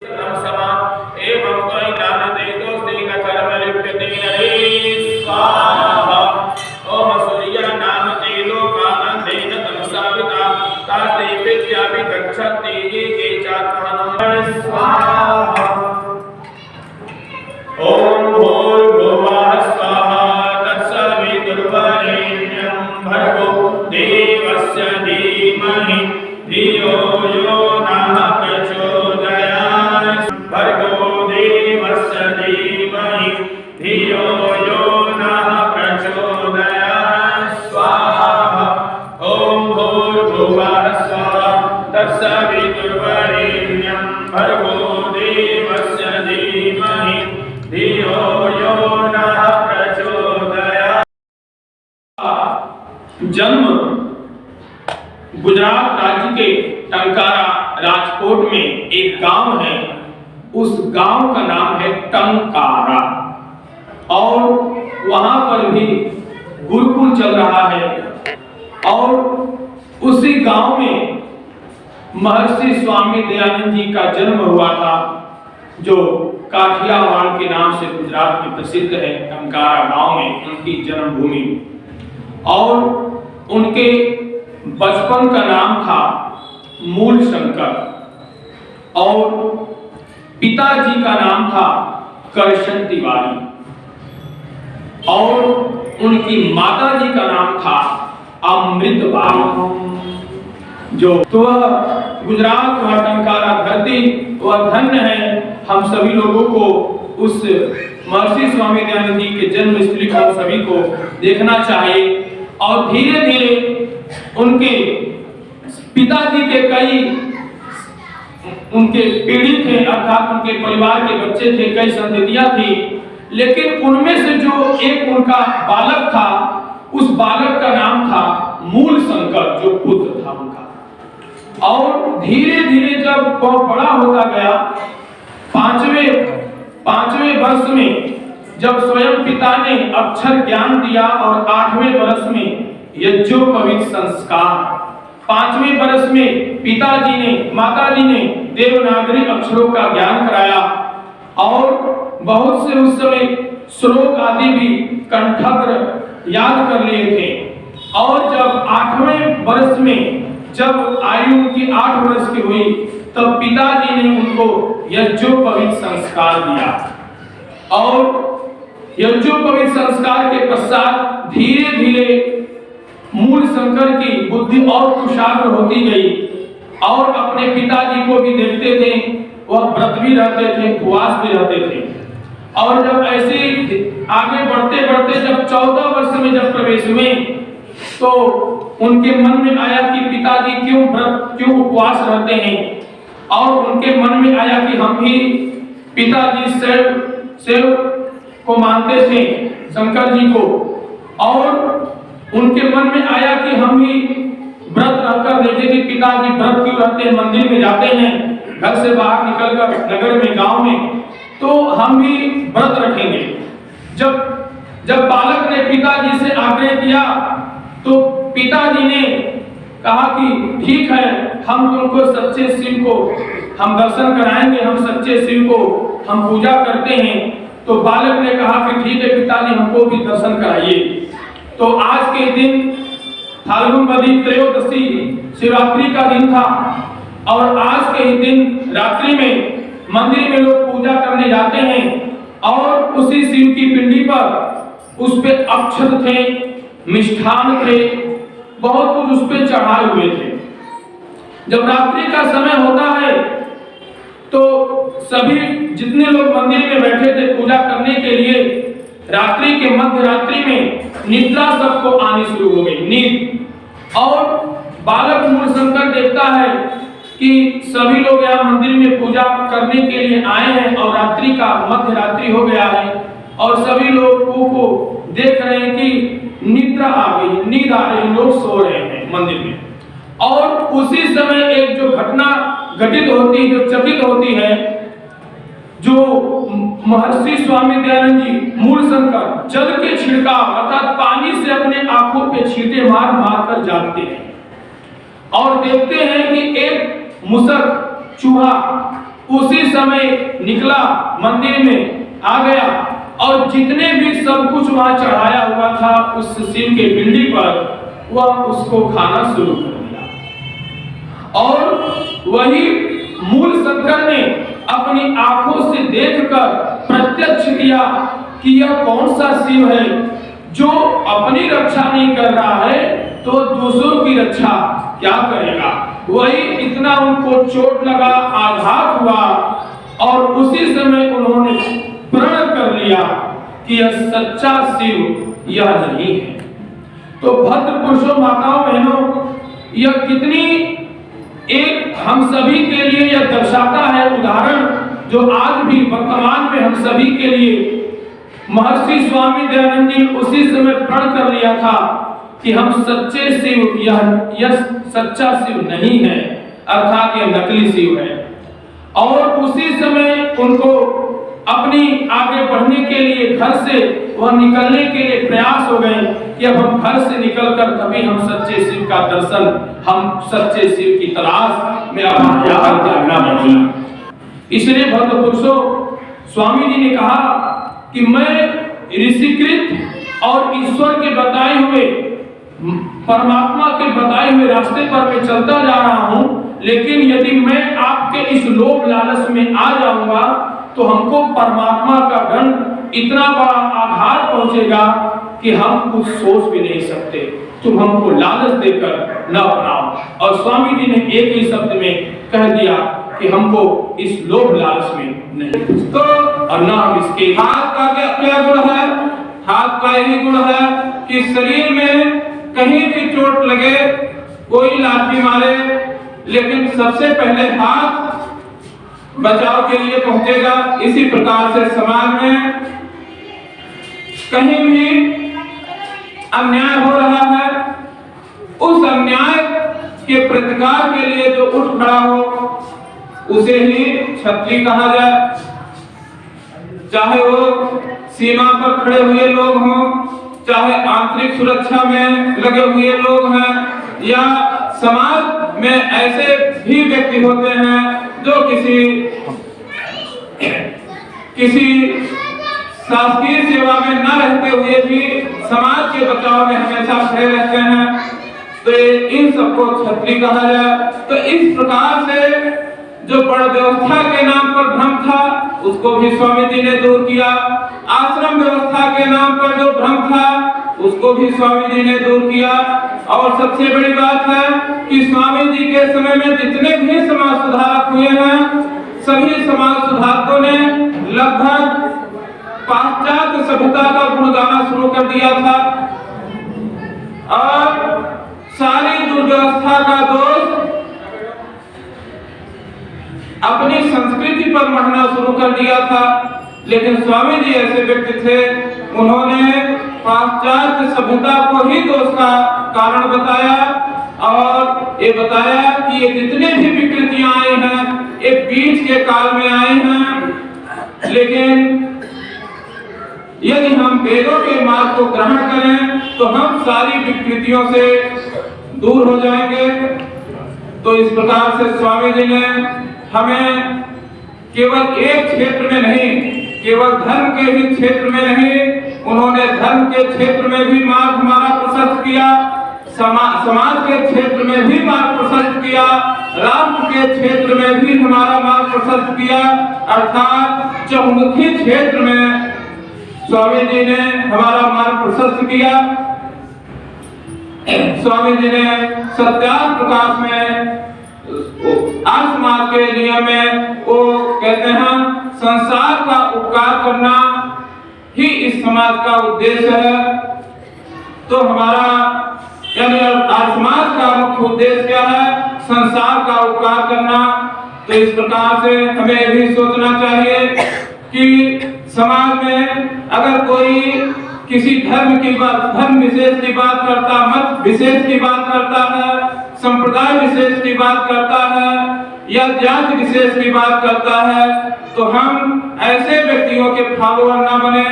एवं त्वयि ज्ञानदेतोस्तेन कर्मलिप्यते नरे स्वाहा। ओम सूर्य नाम ते लोकानन्देन तमसाविता ताते विद्यापि गच्छन्ति ये के चात्मनो स्वाहा। ओम भूर्भुवः स्वाहा तत्सवितुर्वरेण्यं भर्गो देवस्य धीमहि धियो यो नः प्रचोदयात्। भर्गो देवस्य धीमहि धियो यो नः प्रचोदयात् स्वाहा। ओम भूर्भुवः स्वाहा तत्सवितुर्वरेण्यं भर्गो देवस्य धीमहि धियो यो नः प्रचोदयात्। जन्म गुजरात राज्य के टंकारा राजकोट में एक गांव है। उस गांव का नाम है टंकारा और वहां पर भी गुरुकुल चल रहा है। और उसी गांव में महर्षि स्वामी दयानंद जी का जन्म हुआ था, जो काठियावाड़ के नाम से गुजरात में प्रसिद्ध है। टंकारा गांव में उनकी जन्मभूमि। और उनके बचपन का नाम था मूल शंकर और पिताजी का नाम था करशन तिवारी और उनकी माताजी का नाम था अमृतबाई। जो तो गुजरात व टंकारा धरती वह धन्य है। हम सभी लोगों को उस महर्षि स्वामी दयानंद जी के जन्म स्थली को सभी को देखना चाहिए। और धीरे धीरे उनके पिताजी के कई उनके पीढ़ी थे, अर्थात उनके परिवार के बच्चे थे, कई संततियां थी। लेकिन उनमें से जो एक उनका बालक था, उस बालक का नाम था मूल शंकर, जो पुत्र था उनका। और धीरे धीरे जब वह बड़ा होता गया, पांचवें वर्ष में जब स्वयं पिता ने अक्षर ज्ञान दिया और 8वें वर्ष में यज्ञोपवीत संस्कार, 5वें वर्ष में पिताजी ने माताजी ने देवनागरी अक्षरों का ज्ञान कराया और बहुत से उस समय श्लोक आदि भी कंठस्थ याद कर लिए थे। और जब 8वें वर्ष में जब आयु उनकी 8 वर्ष की हुई, तब पिताजी ने उनको यज्ञोपवीत संस्कार दिया। और यज्ञोपवीत संस्कार के पश्चात धीरे धीरे मूल शंकर की बुद्धि और कुशाग्र होती गई और अपने पिताजी को भी देखते थे, वह व्रत भी रहते थे, उपवास भी रहते थे। और जब ऐसे आगे बढ़ते बढ़ते जब 14 वर्ष में जब प्रवेश हुए, तो उनके मन में आया कि पिताजी क्यों व्रत क्यों उपवास रहते हैं। और उनके मन में आया कि हम भी पिताजी शिव को मानते थे, शंकर जी को। और उनके मन में आया कि हम भी व्रत रहकर देखें कि पिताजी व्रत क्यों रहते हैं, मंदिर में जाते हैं, घर से बाहर निकलकर नगर में, गांव में, तो हम भी व्रत रखेंगे। जब बालक ने पिताजी से आग्रह किया, तो पिताजी ने कहा कि ठीक है, हम तुमको सच्चे शिव को हम दर्शन कराएंगे, हम सच्चे शिव को हम पूजा करते हैं। तो बालक ने कहा कि ठीक है पिताजी, हमको भी दर्शन कराइए। तो आज के दिन फाल्गुन वदी त्रयोदशी शिवरात्रि का दिन था और आज के ही दिन रात्रि में मंदिर में लोग पूजा करने जाते हैं और उसी शिव की पिंडी पर उस पे अक्षत थे, मिष्ठान थे, बहुत कुछ उस पे चढ़ाए हुए थे। जब रात्रि का समय होता है तो सभी जितने लोग मंदिर में बैठे थे पूजा करने के लिए, रात्रि के मध्य रात्रि में निद्रा सबको आनी शुरू हो गई, नींद। और बालक मूल शंकर देखता है कि सभी लोग यहाँ मंदिर में पूजा करने के लिए आए हैं और रात्रि का मध्य रात्रि हो गया है और सभी लोग को देख रहे हैं कि निद्रा आ गई, नींद आ रही, लोग सो रहे हैं मंदिर में। और उसी समय एक जो घटना घटित होती, जो चकित होती है, जो महर्षि स्वामी दयानंद जी मूल शंकर जल के छिड़काव अर्थात पानी से अपने आंखों पे छींटे मार मार कर जागते हैं और देखते हैं कि एक मुसक चूहा उसी समय निकला, मंदिर में आ गया और जितने भी सब कुछ वहां चढ़ाया हुआ था उस शिव के पिंडी पर, वह उसको खाना शुरू कर दिया। और वही मूल शंकर ने अपनी आंखों से देखकर प्रत्यक्ष किया कि यह कौन सा शिव है जो अपनी रक्षा नहीं कर रहा है तो दूसरों की रक्षा क्या करेगा। वही इतना उनको चोट लगा, आघात हुआ और उसी समय उन्होंने प्रण कर लिया कि यह सच्चा शिव यह नहीं है। तो भद्र पुरुषों, माताओं, बहनों, यह कितनी एक हम सभी के लिए यह दर्शाता है उदाहरण, जो आज भी वर्तमान में हम सभी के लिए महर्षि स्वामी दयानंद जी उसी समय प्रण कर लिया था कि हम सच्चे शिव, यह सच्चा शिव नहीं है, अर्थात यह नकली शिव है। और उसी समय उनको अपनी आगे बढ़ने के लिए घर से वह निकलने के लिए प्रयास हो गए कि अब हम घर से निकलकर तभी हम सच्चे शिव का दर्शन, हम सच्चे शिव की तलाश में जागना पड़ेगा। इसलिए भक्त पुरुषों, स्वामी जी ने कहा कि मैं ऋषिकृत और ईश्वर के बताए हुए, परमात्मा के बताए हुए रास्ते पर मैं चलता जा रहा हूं, लेकिन यदि मैं आपके इस लोभ लालच में आ जाऊंगा तो हमको परमात्मा का दंड इतना बड़ा आघात पहुंचेगा कि हम कुछ सोच भी नहीं सकते। तुम हमको लालच देकर न अपनाओ। और स्वामी जी ने एक ही शब्द में कह दिया कि हमको इस लोभ लालच में नहीं, तो और न हम इसके। हाथ का क्या गुण है? हाथ का यही गुण है कि शरीर में कहीं भी चोट लगे, कोई लाठी मारे, लेकिन सबसे पहले हाथ बचाव के लिए पहुंचेगा। इसी प्रकार से समाज में कहीं भी अन्याय हो रहा है, उस अन्याय के प्रतिकार के लिए जो उठ खड़ा हो उसे ही क्षत्रिय कहा जाए। चाहे वो सीमा पर खड़े हुए लोग हों, चाहे आंतरिक सुरक्षा में लगे हुए लोग हैं, या समाज में ऐसे भी व्यक्ति होते हैं जो किसी शासकीय सेवा में न रहते हुए भी समाज के बचाव में हमेशा खड़े रहते हैं, तो इन सबको क्षत्रिय कहा जाए। तो इस प्रकार से जो बड़ व्यवस्था के नाम पर भ्रम था उसको भी स्वामी जी ने दूर किया। आश्रम व्यवस्था के नाम पर जो भ्रम था उसको भी स्वामी जी ने दूर किया। और सबसे बड़ी बात है कि स्वामी जी के समय में जितने भी समाज सुधारक हुए हैं, सभी समाज सुधारकों ने लगभग पाश्चात्य सभ्यता का गुण गाना शुरू कर दिया था और सारी दुर्व्यवस्था का दोष अपनी संस्कृति पर मढ़ना शुरू कर दिया था। लेकिन स्वामी जी ऐसे व्यक्ति थे, उन्होंने पाश्चात्य सभ्यता को ही दोष का कारण बताया और ये बताया कि ये जितने भी विकृतियां आई हैं ये बीच के काल में आई हैं, लेकिन यदि हम वेदों के मार्ग को ग्रहण करें तो हम सारी विकृतियों से दूर हो जाएंगे। तो इस प्रकार से स्वामी जी ने हमें केवल एक क्षेत्र में नहीं, केवल धर्म के ही क्षेत्र में नहीं, उन्होंने धर्म के क्षेत्र में भी मार्ग हमारा प्रशस्त किया, समाज के क्षेत्र में भी मार्ग प्रशस्त किया, राष्ट्र के क्षेत्र में भी हमारा मार्ग प्रशस्त किया। अर्थात चहुमुखी क्षेत्र में स्वामी जी ने हमारा मार्ग प्रशस्त किया। स्वामी जी ने सत्यार्थ प्रकाश में आज समाज के नियम में वो कहते हैं संसार का उपकार करना ही इस समाज का उद्देश्य है। तो हमारा यानी आज समाज का मुख्य उद्देश्य क्या है? संसार का उपकार करना। तो इस प्रकार से हमें भी सोचना चाहिए कि समाज में अगर कोई किसी धर्म विशेष की बात करता, मत विशेष की बात करता है, संप्रदाय विशेष की बात करता है या जाति विशेष की बात करता है, तो हम ऐसे व्यक्तियों के फॉलोअर ना बने,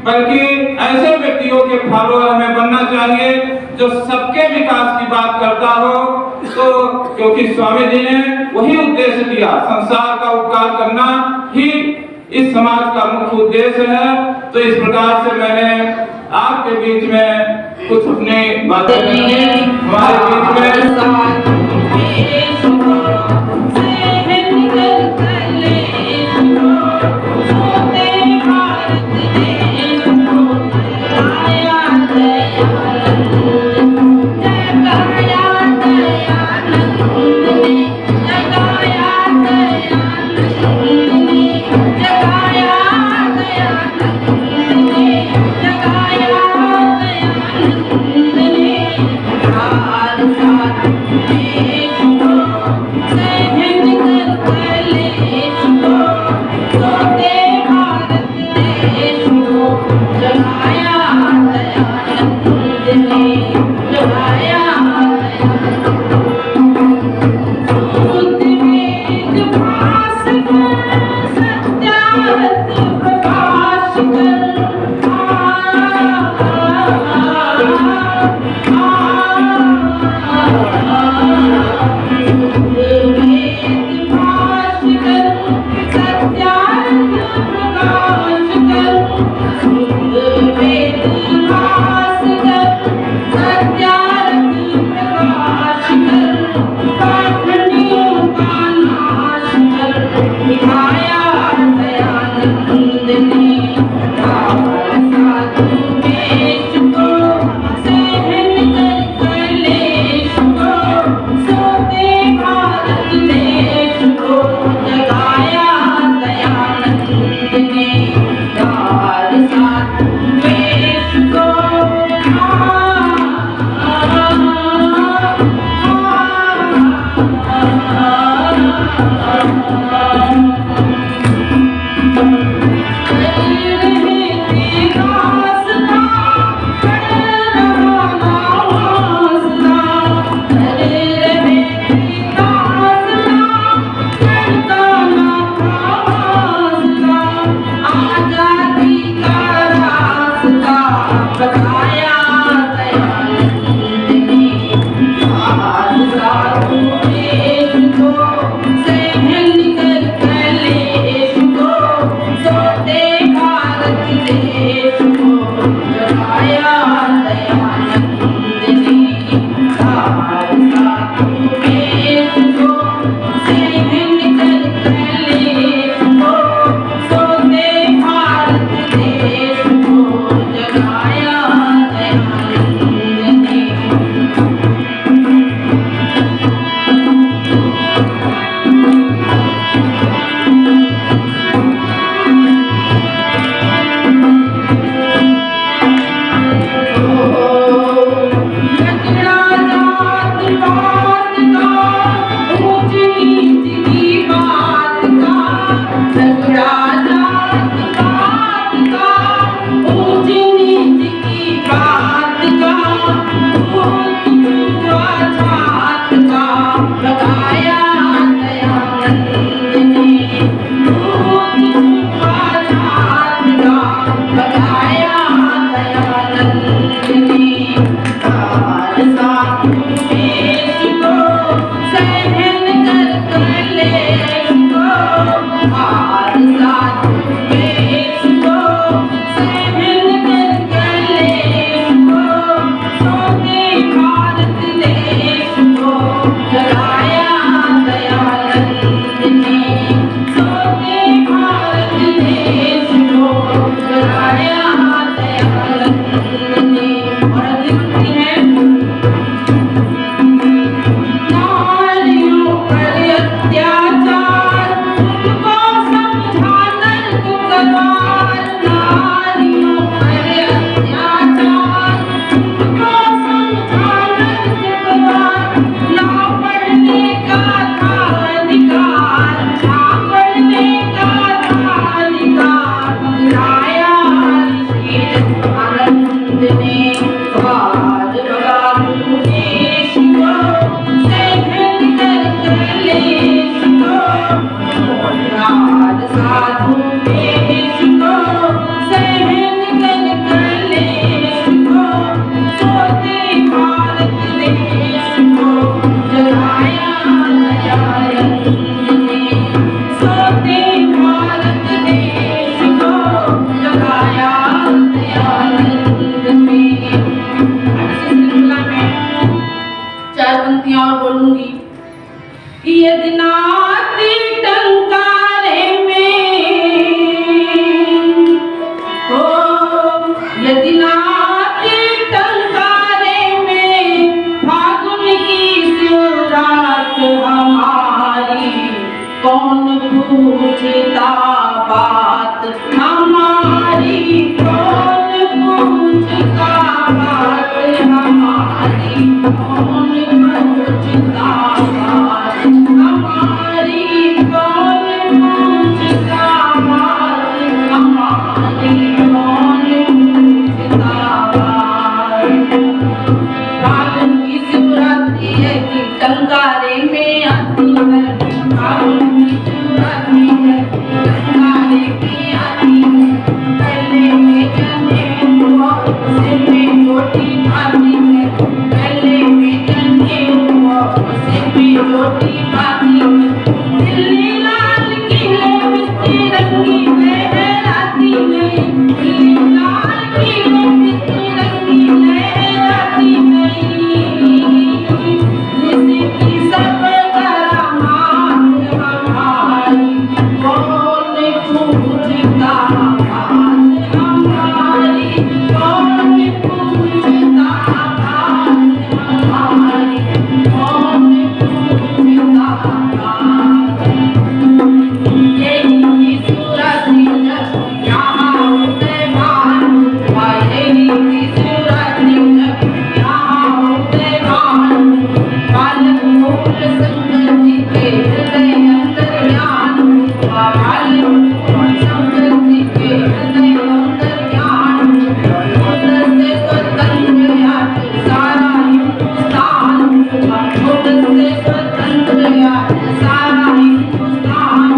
बल्कि ऐसे व्यक्तियों के फॉलोअर हमें बनना चाहिए जो सबके विकास की बात करता हो, तो क्योंकि स्वामी जी ने वही उद्देश्य दिया, संसार का उपकार करना ही इस समाज का मुख्य उद्देश्य है। तो इस प्रकार से मैंने आपके बीच में कुछ अपनी बातें रखी हमारे बीच में। और बोलूंगी कि यदि नाती टंकारे में हो, यदि नाती टंकारे में फागुन की शिवरात हमारी, कौन पूछता बात हमारी, कौन पूछता बात हमारी, कौन पूछता बात हमारी, कौन पूछता बात हमारी, कौन पूछता बात। फागुन की शिवरात्रि है कि टंकारे में आती है, फागुन की शिवरात्रि है टंकारे में आती है। पहले में जने हुआ उसे में रोटी खाती है, पहले में जने हुआ उसे में रोटी खाती है। दिल्ली लाल किले बिस्ती रंगी लहराती नहीं, दिल्ली लाल किले बिस्ती रंगी लहराती नहीं। जिसकी सब करामात हमारी, कौन पूछता बात हमारी, कौन पूछता बात हमारी, कौन पूछता बात। यही शिवरात्रि यहाँ होते भान, यही शिवरात्रि यहाँ होते भान। बालक मूल शंकर जी के हृदय अंतर्यान, बालक मूल शंकर जी के हृदय अंतर्यान। खुद से स्वतंत्र आज सारा हिंदुस्तान, खुद से स्वतंत्र आज सारा हिंदुस्तान।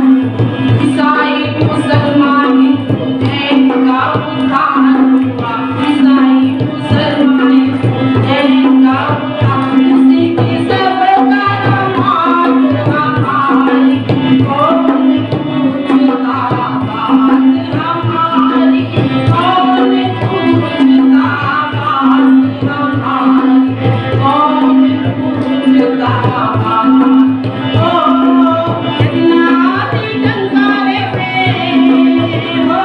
ईसाई मुसलमान हिंदू जैन का उत्थान हुआ, ईसाई मुसलमान हिंदू जैन का उत्थान। उसी की सब करामात हमारी, कौन पूछता बात हमारी, कौन पूछता बात हमारी, कौन पूछता बात। ओ यदि नाती टंकारे में हो,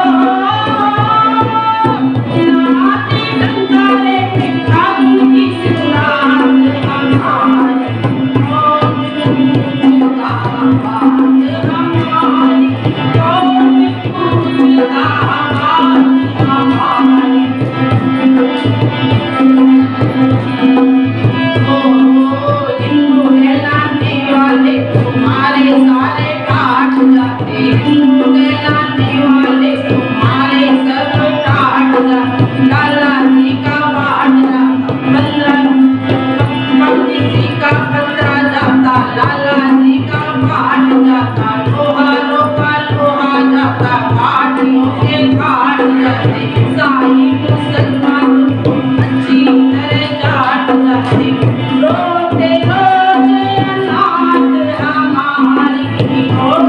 नाती टंकारे में फागुन की शिवरात हमारी, कौन पूछता बात हमारी, कौन पूछता बात हमारी। हिंदू कहलाने वाले तुम्हारे सारे काट जाते, हिंदू कहलाने वाले तुम्हारे सब काट जाते। लाला जी का बाट जाता, पंडित जी का पत्रा जाता, लाला जी का बाट जाता। लोहारों का लोहा जाता, भाटियों के भाट जाते। ईसाई मुसलमान अच्छी तरह जाट जाते। रोते रोज अनाथ हमारी, कौन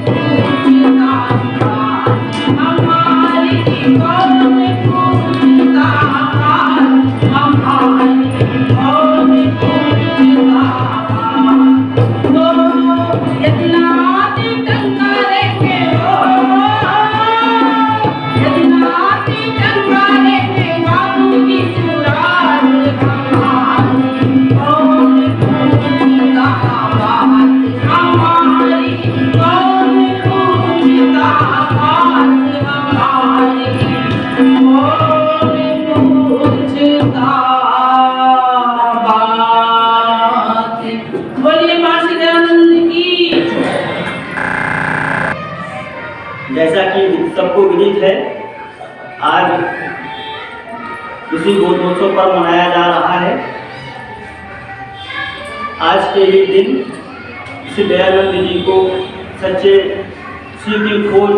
पूछता बात हमारी, कौन पूछता बात हमारी, कौन पूछता बात। ओ यदि नाती टंकारे में हो, यदि नाती टंकारे में फागुन की शिवरात हमारी, कौन पूछता बात हमारी, कौन पूछता बात हमारी, कौन पूछता बात। बोलिए मासी दयानंद की। जैसा कि सबको विदित है, आज इसी गोत्रोत्सव पर मनाया जा रहा है। आज के ही दिन श्री दयानंद जी को सच्चे शिव की खोज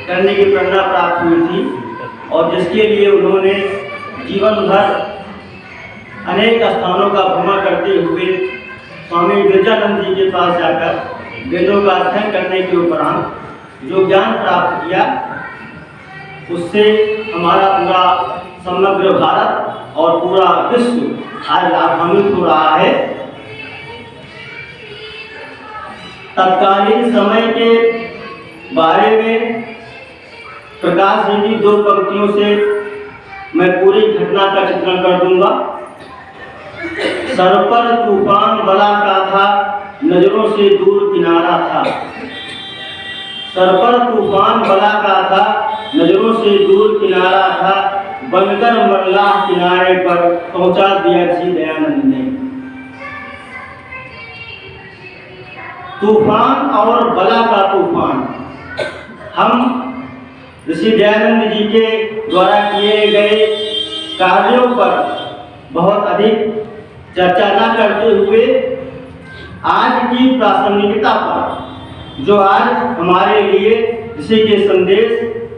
करने की प्रेरणा प्राप्त हुई थी, और जिसके लिए उन्होंने जीवन भर अनेक स्थानों का भ्रमण करते हुए स्वामी विरजानंद जी के पास जाकर वेदों का अध्ययन करने के उपरांत जो ज्ञान प्राप्त किया, उससे हमारा पूरा समग्र भारत और पूरा विश्व आज लाभान्वित हो रहा है। तत्कालीन समय के बारे में प्रकाश जी की 2 पंक्तियों से मैं पूरी घटना का चित्रण कर दूंगा। सर पर तूफान बला का था, नजरों से दूर किनारा था। सर पर तूफान बला का था, नजरों से दूर किनारा था। बनकर मल्लाह किनारे पर पहुंचा दिया श्री दयानंद ने। तूफान और बला का तूफान, हम ऋषि दयानंद जी के द्वारा किए गए कार्यों पर बहुत अधिक चर्चा न करते हुए आज की प्रासंगिकता पर, जो आज हमारे लिए ऋषि के संदेश,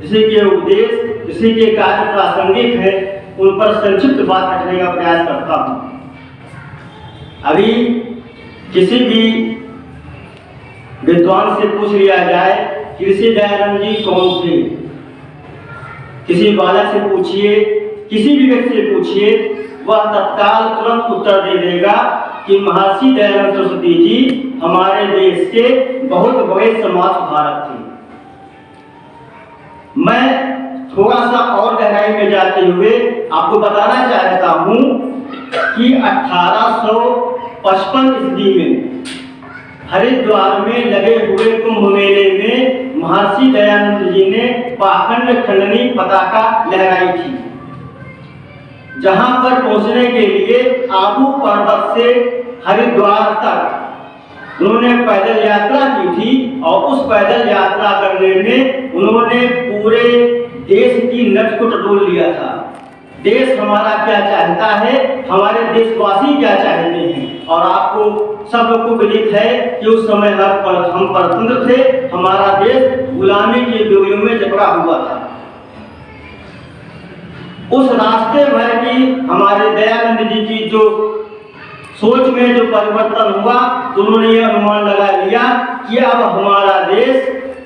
ऋषि के उपदेश, ऋषि के कार्य प्रासंगिक है, उन पर संक्षिप्त बात रखने का प्रयास करता हूँ। अभी किसी भी विद्वान से पूछ लिया जाए कि ऋषि दयानंद जी कौन थे, किसी बालक से पूछिए, किसी भी व्यक्ति से पूछिए, वह तत्काल तुरंत उत्तर दे देगा कि महर्षि दयानंद सरस्वती जी हमारे देश के बहुत बड़े समाज सुधारक थे। मैं थोड़ा सा और गहराई में जाते हुए आपको बताना चाहता हूँ कि 1855 ईस्वी में हरिद्वार में लगे हुए कुंभ मेले में महर्षि दयानंद जी ने पाखंड खंडनी पताका लहराई थी। जहां पर पहुंचने के लिए आबू पर्वत से हरिद्वार तक उन्होंने पैदल यात्रा की थी और उस पैदल यात्रा करने में उन्होंने पूरे देश की नटखट डोल लिया था। देश हमारा क्या चाहता है, हमारे देशवासी क्या चाहते हैं। और आपको सब लोग को विदित है कि उस समय हम परतंत्र थे, हमारा देश गुलामी की डोलियों में जकड़ा हुआ था। उस रास्ते भर की हमारे दयानंद जी की जो सोच में जो परिवर्तन हुआ, तो उन्होंने यह अनुमान लगा लिया कि अब हमारा देश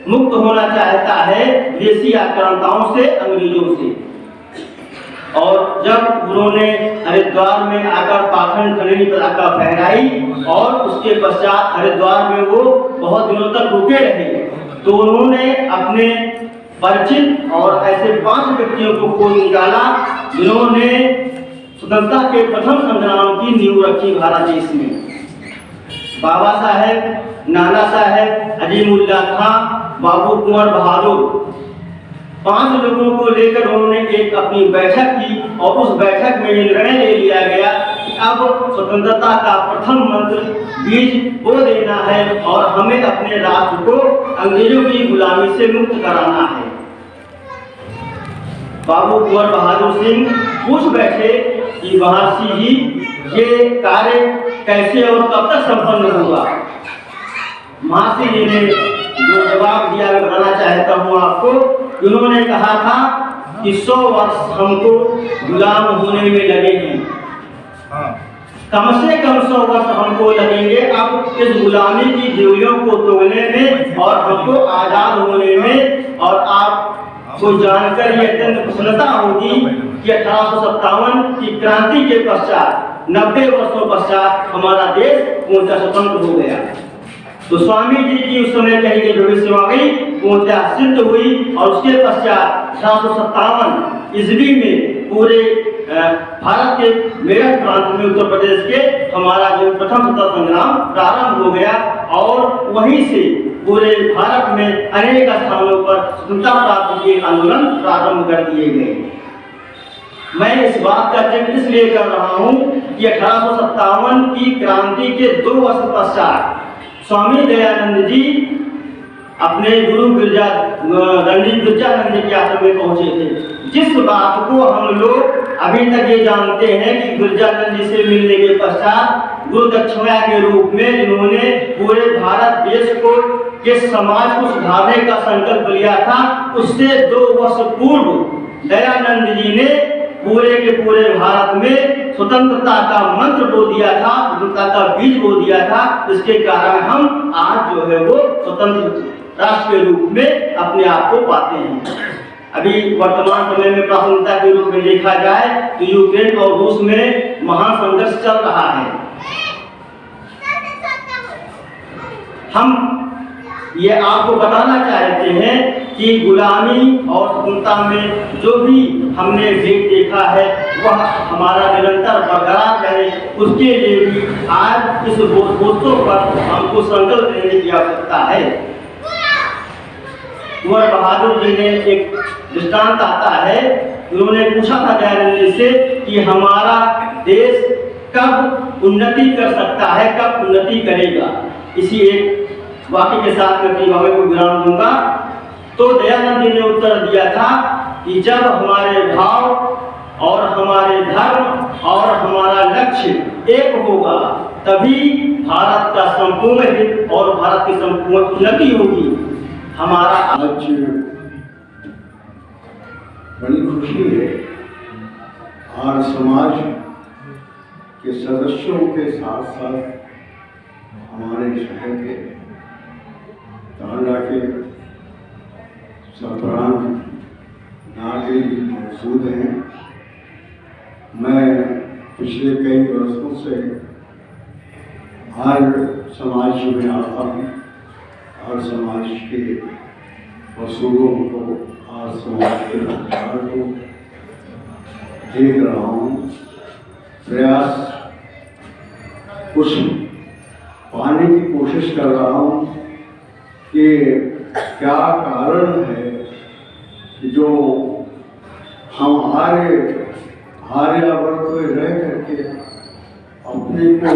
मुक्त होना चाहता है विदेशी आक्रांताओं से, अंग्रेजों से। और जब उन्होंने हरिद्वार में आकर पाखंड खंडनी पताका फहराई और उसके पश्चात हरिद्वार में वो बहुत दिनों तक रुके रहे, तो उन्होंने अपने परिचित और ऐसे 5 व्यक्तियों को खोज निकाला जिन्होंने स्वतंत्रता के प्रथम संग्राम की नींव रखी भारत देश में। बाबा साहेब, नाना साहेब, अजीमुल्लाह खां, बाबू कुंवर बहादुर, 5 लोगों को लेकर उन्होंने एक अपनी बैठक की और उस बैठक में निर्णय ले लिया गया कि अब स्वतंत्रता का प्रथम मंत्र बीज बो देना है और हमें अपने राष्ट्र को अंग्रेजों की गुलामी से मुक्त कराना है। बाबू कुंवर बहादुर सिंह पूछ बैठे कि महर्षि जी ये कार्य कैसे और कब तक संपन्न होगा। महर्षि जी ने जो जवाब दिया मैं बताना चाहता हूँ आपको। उन्होंने कहा था कि 100 वर्ष हमको गुलाम होने में लगे हैं, कम से कम 100 वर्ष हमको लगेंगे अब इस गुलामी की देवियों को तोड़ने में और हमको आजाद होने में। और आपको जानकर ये अत्यंत प्रसन्नता होगी कि 1857 की क्रांति के पश्चात 90 वर्षों पश्चात हमारा देश पूर्णतः स्वतंत्र हो गया। तो स्वामी जी की उस समय कही गई भविष्यवाणी पूर्णतः सिद्ध हुई और उसके पश्चात 1857 ईस्वी में पूरे भारत के मेरठ प्रांत में उत्तर प्रदेश के हमारा जो प्रथम स्वतंत्रता संग्राम प्रारंभ हो गया और वहीं से पूरे भारत में अनेक स्थानों पर स्वतंत्रता प्राप्ति के आंदोलन प्रारंभ कर दिए गए। मैं इस बात का जिक्र इसलिए कर रहा हूँ कि 1857 की क्रांति के 2 वर्ष पश्चात स्वामी दयानंद जी अपने गुरु रणदीप गिरजानंद जी के आश्रम में पहुंचे थे। जिस बात को हम लोग अभी तक ये जानते हैं कि गिरजानंद जी से मिलने के पश्चात गुरु दक्षिणा के रूप में जिन्होंने पूरे भारत देश को के समाज को सुधारने का संकल्प लिया था, उससे 2 वर्ष पूर्व दयानंद जी ने पूरे के पूरे भारत में स्वतंत्रता का मंत्र बो दिया था, स्वतंत्रता का बीज बो दिया था। इसके कारण हम आज जो है वो स्वतंत्र राष्ट्र के रूप में अपने आप को पाते हैं। अभी वर्तमान समय में प्राथमिकता के रूप में देखा जाए तो यूक्रेन और रूस में महान संघर्ष चल रहा है। हम ये आपको बताना चाहते हैं कि गुलामी और स्वतंत्रता में जो भी हमने भेद देखा है वह हमारा निरंतर बरकरार रहे, उसके लिए भी आज इस बोधों पर हमको संकल्प लेने की आवश्यकता है। कुंवर बहादुर जी ने एक दृष्टांत आता है, उन्होंने पूछा था दयानंद जी से कि हमारा देश कब उन्नति कर सकता है, कब उन्नति करेगा। इसी एक वाक्य के साथ मैं अपनी बात को विराम दूंगा। तो दयानंद जी ने उत्तर दिया था कि जब हमारे भाव और हमारे धर्म और हमारा लक्ष्य एक होगा तभी भारत का संपूर्ण हित और भारत की संपूर्ण उन्नति होगी। हमारा आज बड़ी खुशी है और समाज के सदस्यों के साथ साथ हमारे शहर के तांडा के सरबराह नागरिक मौजूद हैं। मैं पिछले कई वर्षों से हर समाज में आता हूँ और समाज के असूलों को और समाज के विचार को देख रहा हूँ, प्रयास कुछ पाने की कोशिश कर रहा हूँ कि क्या कारण है कि जो हम आर्यावर्त में रह करके अपने को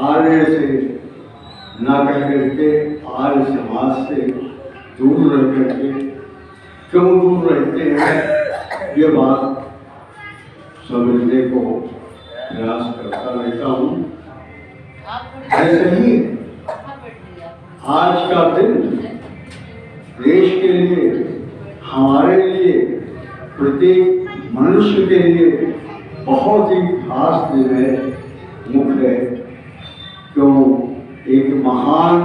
आर्य से न कह करके आर्य समाज से दूर रह करके क्यों दूर रहते हैं, ये बात समझने को प्रयास करता रहता हूँ। ऐसे ही आज का दिन देश के लिए, हमारे लिए, प्रत्येक मनुष्य के लिए बहुत ही खास दिन है, मुख्य है। क्यों? एक महान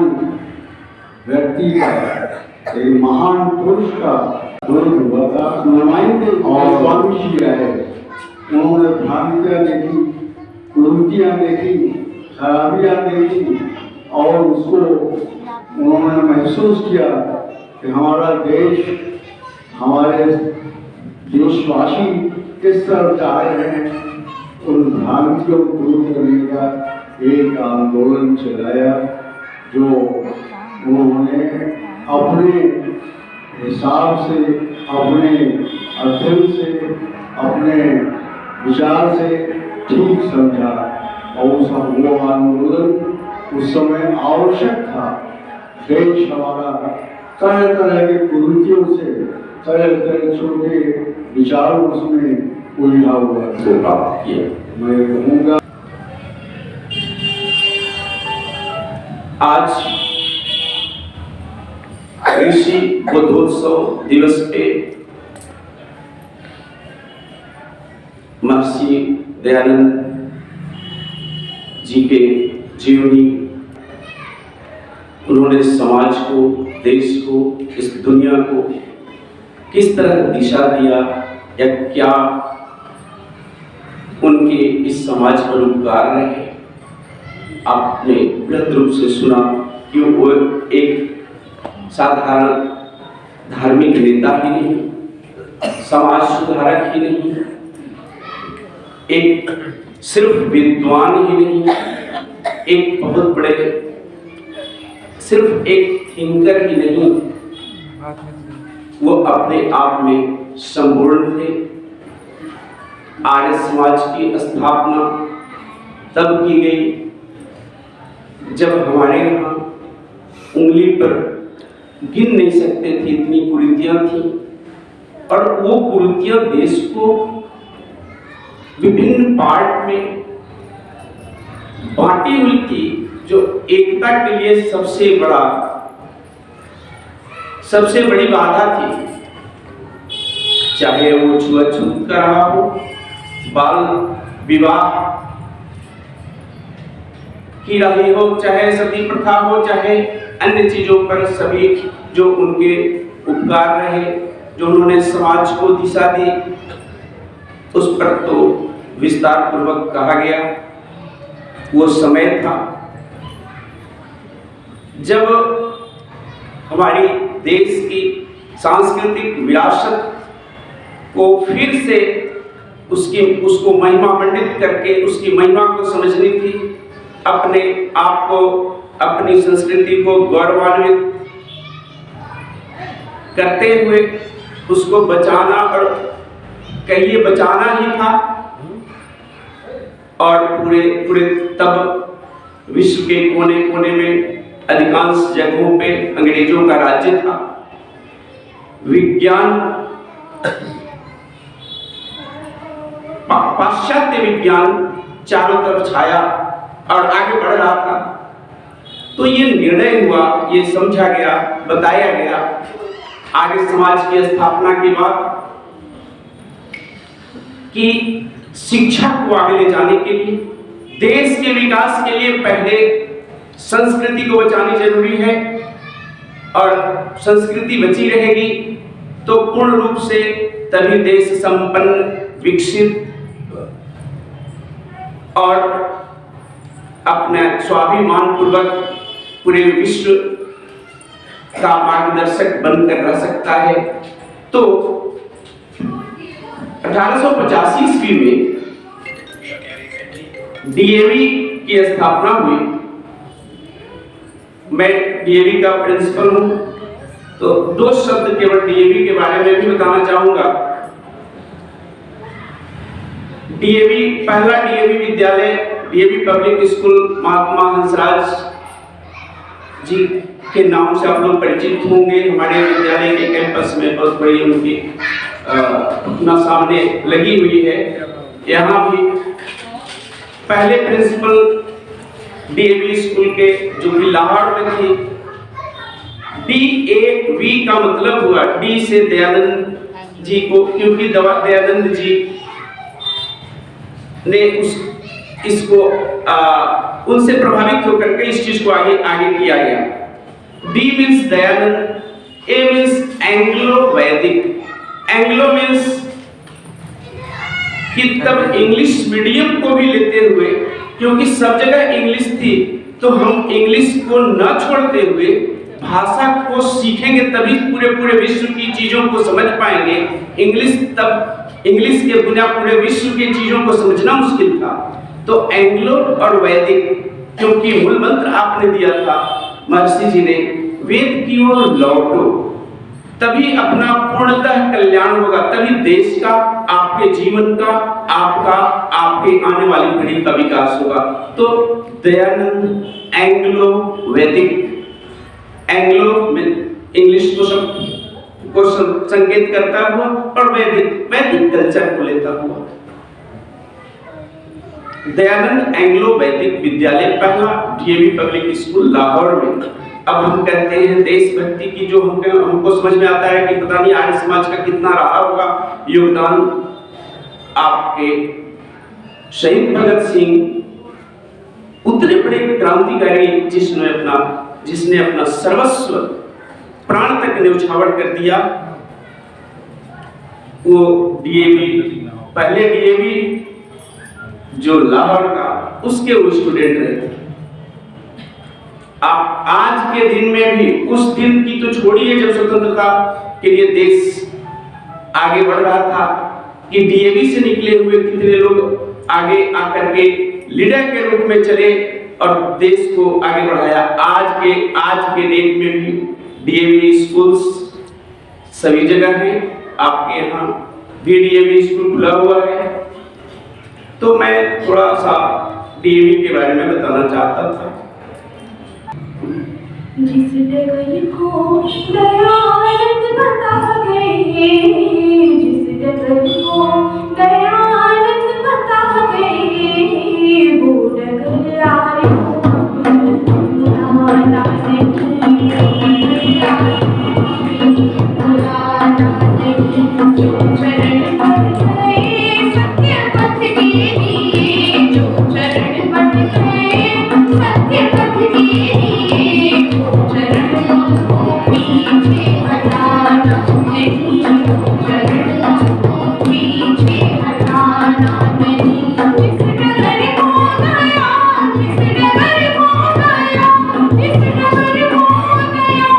व्यक्ति का, एक महान पुरुष का जन्म हुआ था। नुमाइंदे और स्वामी जी आए, उन्होंने भ्रांतियाँ देखी, कुरीतियाँ देखी, खराबियाँ देखी और उसको उन्होंने महसूस किया कि हमारा देश, हमारे देशवासी किस तरफ जा रहे हैं। उन भ्रांतियों को दूर करने का एक आंदोलन चलाया जो उन्होंने अपने हिसाब से, अपने अध्ययन से, अपने विचार से ठीक समझा और वो आंदोलन उस समय आवश्यक था। देश हमारा तरह तरह के कुरीतियों से, तरह तरह छोटे विचारों उसमें उलझा हुआ है। मैं कहूँगा आज ऋषि बोधोत्सव दिवस पे महर्षि दयानंद जी के जीवनी, उन्होंने समाज को, देश को, इस दुनिया को किस तरह दिशा दिया या क्या उनके इस समाज पर उपकार रहे। आपने वृहद रूप से सुना कि वो एक साधारण धार्मिक नेता ही नहीं, समाज सुधारक ही नहीं, एक सिर्फ विद्वान ही नहीं, एक बहुत बड़े सिर्फ एक थिंकर ही नहीं, वो अपने आप में संपूर्ण थे। आर्य समाज की स्थापना तब की गई जब हमारे यहाँ उंगली पर गिन नहीं सकते थे इतनी कुरीतियां थी, और वो कुरीतियां देश को विभिन्न पार्ट में बांटी हुई थी, जो एकता के लिए सबसे बड़ी बाधा थी। चाहे वो छुआछूत का रहा हो, बाल विवाह की रही हो, चाहे सती प्रथा हो, चाहे अन्य चीजों पर सभी जो उनके उपकार रहे, जो उन्होंने समाज को दिशा दी, उस पर तो विस्तार पूर्वक कहा गया। वो समय था जब हमारी देश की सांस्कृतिक विरासत को फिर से उसको महिमा मंडित करके उसकी महिमा को समझनी थी, अपने आप को, अपनी संस्कृति को गौरवान्वित करते हुए उसको बचाना, और कहिए बचाना ही था। और पूरे तब विश्व के कोने कोने में अधिकांश जगहों पे अंग्रेजों का राज्य था। विज्ञान, पाश्चात्य विज्ञान चारों तरफ छाया और आगे बढ़ रहा था। तो ये निर्णय हुआ, ये समझा गया, बताया गया आर्य समाज की स्थापना के बाद कि शिक्षा को आगे ले जाने के लिए, देश के विकास के लिए पहले संस्कृति को बचानी जरूरी है, और संस्कृति बची रहेगी तो पूर्ण रूप से तभी देश संपन्न, विकसित और अपने स्वाभिमान पूर्वक पूरे विश्व का मार्गदर्शक बनकर रह सकता है। तो 1885 ईस्वी में डीएवी की स्थापना हुई। मैं डीएवी का प्रिंसिपल हूं, तो दो शब्द केवल डीएवी के बारे में भी बताना चाहूंगा। डीएवी, पहला डीएवी विद्यालय डीएवी पब्लिक स्कूल महात्मा हंसराज जी के नाम से आप लोग परिचित होंगे। हमारे विद्यालय के कैंपस में बहुत बड़ी उनकी अपना सामने लगी हुई है। यहाँ भी पहले प्रिंसिपल डीएवी स्कूल के जो कि लाहौर में थी। DAV का मतलब हुआ, डी से दयानंद जी को, क्योंकि दयानंद जी ने इसको उनसे प्रभावित होकर के इस चीज को आगे किया गया। D means Dayanand, A means Anglo वैदिक। एंग्लो मीन्स कि तब इंग्लिश मीडियम को भी लेते हुए, क्योंकि सब जगह इंग्लिश थी, तो हम इंग्लिश को न छोड़ते हुए भाषा को सीखेंगे तभी पूरे विश्व की चीजों को समझ पाएंगे। इंग्लिश के बिना पूरे विश्व की चीजों को समझना मुश्किल था। तो एंग्लो और वैदिक, क्योंकि मूल मंत्र आपने दिया था महर्षि जी ने, वेद की ओर लौटो, तभी अपना पूर्णतः कल्याण होगा, तभी देश का, आपके जीवन का, आपका, आपके आने वाली पीढ़ी का विकास होगा। तो दयानंद एंग्लो वैदिक, एंग्लो में इंग्लिश को संकेत करता हुआ, और वैदिक कल्चर को लेता हुआ। दयानंद एंग्लो वैदिक विद्यालय पहला डीएवी पब्लिक स्कूल लाहौर में। अब हम कहते हैं देशभक्ति की, जो हमको समझ में आता है कि पता नहीं आर्य समाज का कितना रहा होगा योगदान। आपके शहीद भगत सिंह उतने बड़े क्रांतिकारी जिसने अपना सर्वस्व प्राण तक न्यौछावर कर दिया। वो डीएवी, पहले डीएवी जो लाहौर का, उसके वो स्टूडेंट रहे। आप आज के दिन में भी, उस दिन की तो छोड़िए जब स्वतंत्रता के लिए देश आगे बढ़ रहा था, कि डीएवी से निकले हुए कितने लोग आगे आकर के लीडर के रूप में चले और देश को आगे बढ़ाया। आज के डेट में भी डीएवी स्कूल्स सभी जगह हैं। आपके यहाँ भी डीएवी स्कूल खुला हुआ है। तो मैं थोड़ा सा डीएवी के बारे में बताना चाहता था। जिस डगर को दयानंद बता गए, जिस डगर को दयानंद बता गए, वो डगर आर्य पुराना से चरण बढ़ गए सत्य पथ की, जो चरण बढ़ गए सत्य पथ की, चरणों को पीछे हटाना नहीं, चरणों को पीछे हटाना नहीं। जिस डगर को गया, जिस डगर को गया, जिस डगर को गया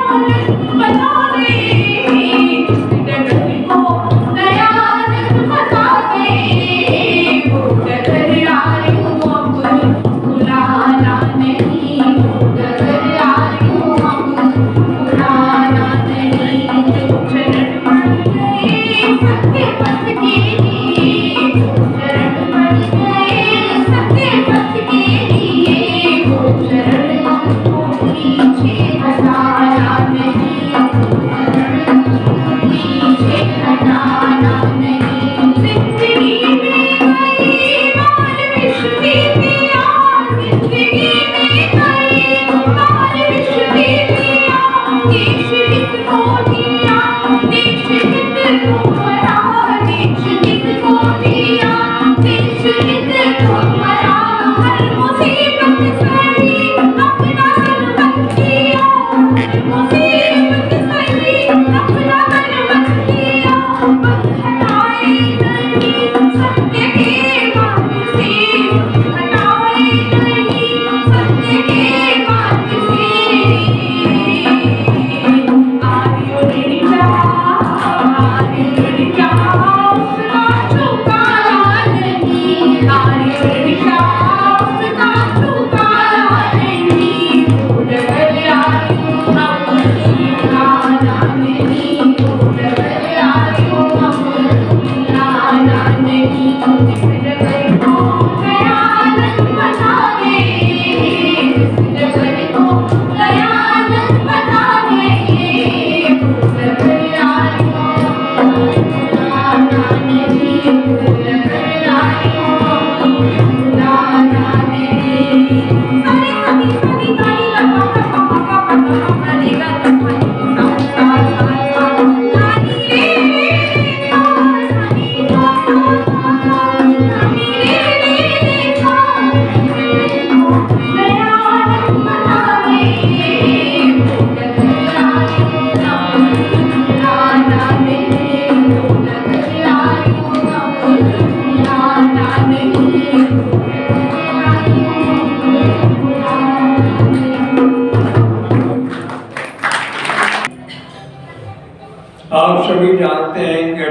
जानते हैं कि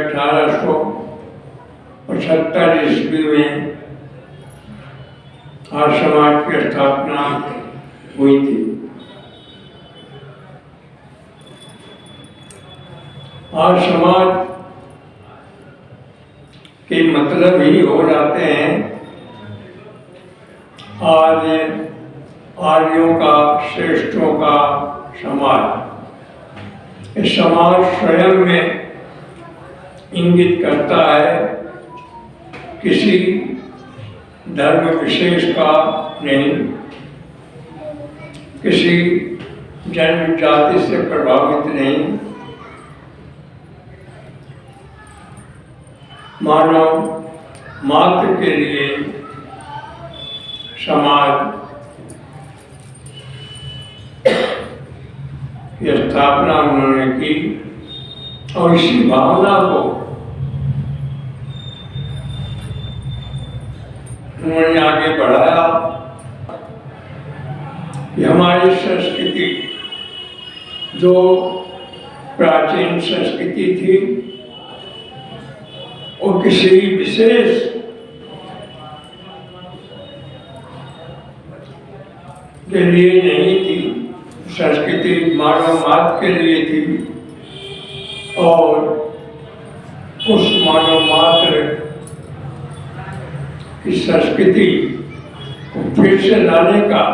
1875 ईस्वी में आर्य समाज की स्थापना हुई थी। आर्य समाज के मतलब ही हो जाते हैं आर्यों का, श्रेष्ठों का समाज। इस समाज स्वयं में इंगित करता है किसी धर्म विशेष का नहीं, किसी जन्म जाति से प्रभावित नहीं, मानव मात्र के लिए समाज की स्थापना उन्होंने की और इसी भावना को उन्होंने आगे बढ़ाया कि हमारी संस्कृति जो प्राचीन संस्कृति थी और किसी विशेष के लिए नहीं थी, संस्कृति मानव मात्र के लिए थी और उस मानव मात्र की संस्कृति को फिर से लाने का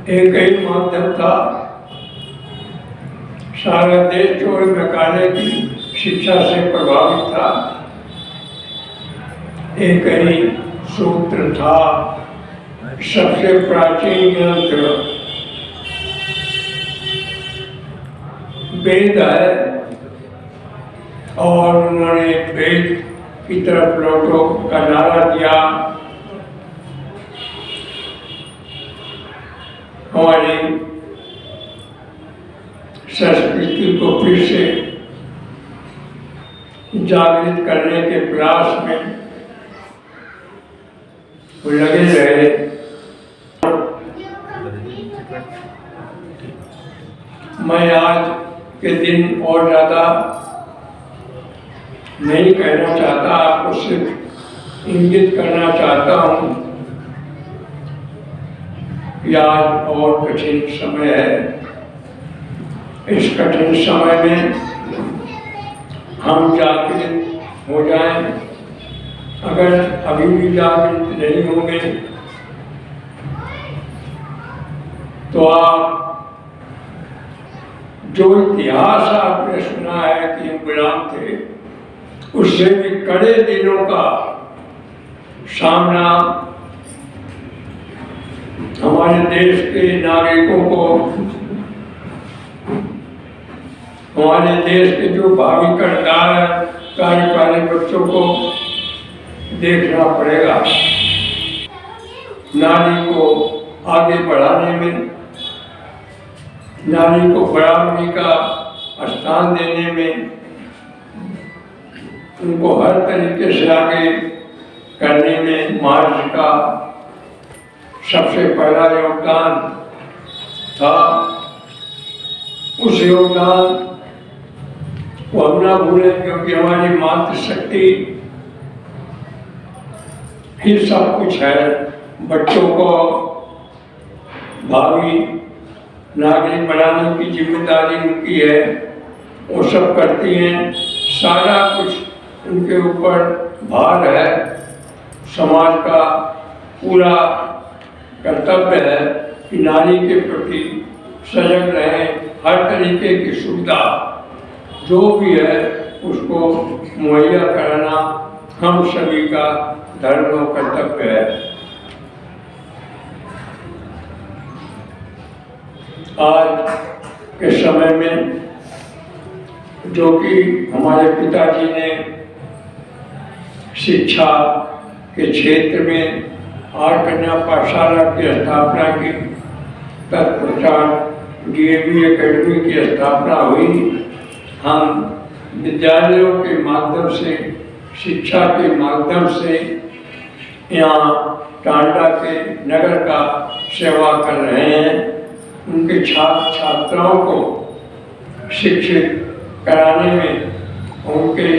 एक ही माध्यम था। सारा देश जो मैकाले की शिक्षा से प्रभावित था, एक ही सूत्र था, सबसे प्राचीन ग्रंथ वेद है और उन्होंने वेद की तरफ लौटो का नारा दिया। हमारी संस्कृति को फिर से जागृत करने के प्रयास में वो लगे रहे। मैं आज के दिन और ज़्यादा नहीं कहना चाहता, आपको सिर्फ इंगित करना चाहता हूँ कि आज और कठिन समय है। इस कठिन समय में हम जागृत हो जाएं। अगर अभी भी जागृत नहीं होंगे तो आप जो इतिहास आपने सुना है कि हम गुलाम थे, उससे भी कड़े दिनों का सामना हमारे देश के नागरिकों को, हमारे देश के जो भावी कार्यपालिक बच्चों को देखना पड़ेगा। नारी को आगे बढ़ाने में, नारी को बराबरी का स्थान देने में, उनको हर तरीके से आगे करने में मार्च का सबसे पहला योगदान था। उस योगदान को हम ना भूलें, क्योंकि हमारी मातृशक्ति ही सब कुछ है। बच्चों को भावी नागरिक बनाने की जिम्मेदारी उनकी है, वो सब करती हैं, सारा कुछ उनके ऊपर भार है। समाज का पूरा कर्तव्य है कि नारी के प्रति सजग रहें, हर तरीके की सुविधा जो भी है उसको मुहैया कराना हम सभी का धर्म और कर्तव्य है। आज के समय में जो कि हमारे पिताजी ने शिक्षा के क्षेत्र में आर्य कन्या पाठशाला की स्थापना की, तत्पश्चात DAV एकेडमी की स्थापना हुई। हम विद्यालयों के माध्यम से, शिक्षा के माध्यम से यहाँ टांडा के नगर का सेवा कर रहे हैं। उनके छात्र छात्राओं को शिक्षित कराने में, उनके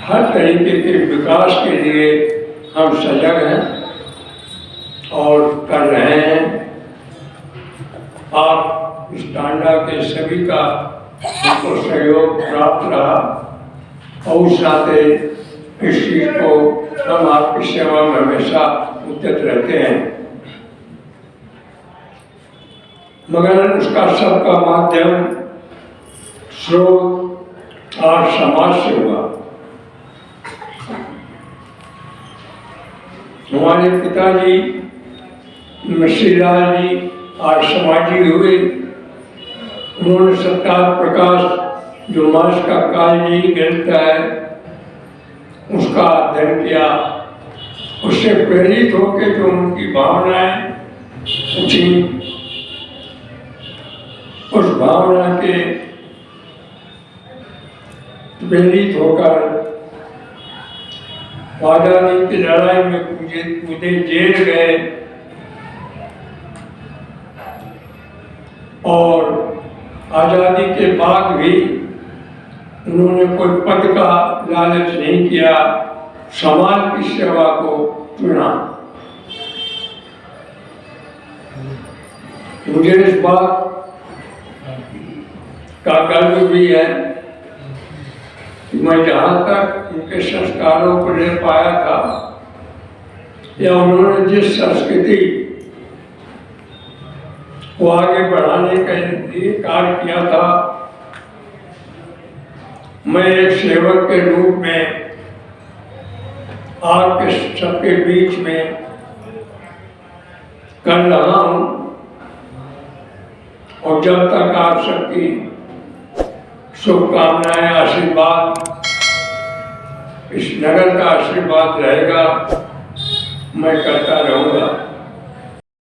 हर तरीके के विकास के लिए हम सजग हैं और कर रहे हैं। आप इस टांडा के सभी का हमको सहयोग प्राप्त रहा और उस नाते इस चीज को हम आपकी सेवा में हमेशा उद्यत रहते हैं, मगर उसका सबका माध्यम स्रोत और समाज से हुआ। हमारे पिताजी मसीलाल जी और समाजी हुए। उन्होंने सत्कार प्रकाश जो मास का काल जी ग्रंथ है उसका अध्ययन किया। उससे प्रेरित होकर जो उनकी भावनाएं उठी, उस भावना के प्रेरित होकर आजादी की लड़ाई में मुझे जेल गए और आजादी के बाद भी उन्होंने कोई पद का लालच नहीं किया, समाज की सेवा को चुना। मुझे इस बात का गर्व भी है कि मैं जहाँ तक उनके संस्कारों को ले पाया था या उन्होंने जिस संस्कृति को आगे बढ़ाने के लिए कार्य किया था, मैं एक सेवक के रूप में आपके सबके बीच में कर रहा हूँ और जब तक आप सबकी शुभकामनाएं, आशीर्वाद, इस नगर का आशीर्वाद रहेगा, मैं करता रहूँगा।